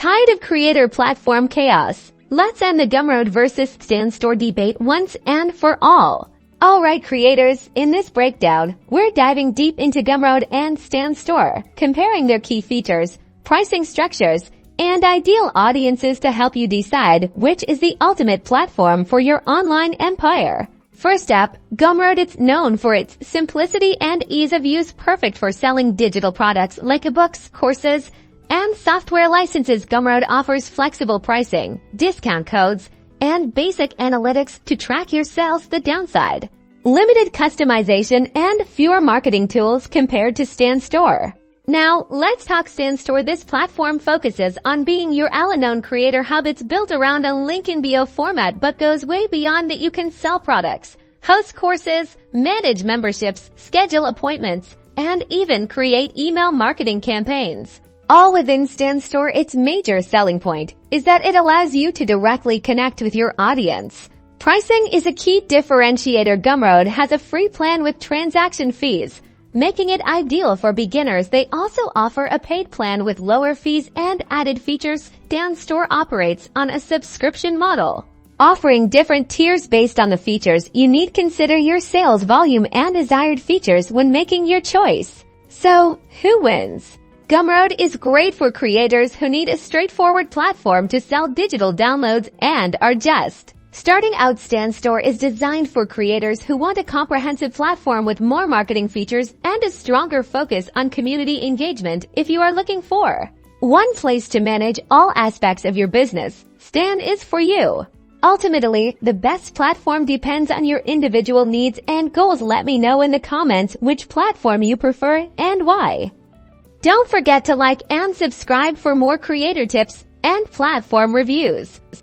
Tired of creator platform chaos? Let's end the Gumroad versus Stan Store debate once and for all. Alright creators, in this breakdown, we're diving deep into Gumroad and Stan Store, comparing their key features, pricing structures, and ideal audiences to help you decide which is the ultimate platform for your online empire. First up, Gumroad is known for its simplicity and ease of use, perfect for selling digital products like books, courses, and software licenses. Gumroad offers flexible pricing, discount codes, and basic analytics to track your sales. The downside: limited customization and fewer marketing tools compared to Stan Store. Now, let's talk Stan Store. This platform focuses on being your all-in-one creator hub. It's built around a link in bio format but goes way beyond that. You can sell products, host courses, manage memberships, schedule appointments, and even create email marketing campaigns, all within Stan Store. Its major selling point is that it allows you to directly connect with your audience. Pricing is a key differentiator. Gumroad has a free plan with transaction fees, making it ideal for beginners. They also offer a paid plan with lower fees and added features. Stan Store operates on a subscription model, offering different tiers based on the features you need. Consider your sales volume and desired features when making your choice. So, who wins? Gumroad is great for creators who need a straightforward platform to sell digital downloads and are just starting out. Stan Store is designed for creators who want a comprehensive platform with more marketing features and a stronger focus on community engagement. If you are looking for one place to manage all aspects of your business, Stan is for you. Ultimately, the best platform depends on your individual needs and goals. Let me know in the comments which platform you prefer and why. Don't forget to like and subscribe for more creator tips and platform reviews.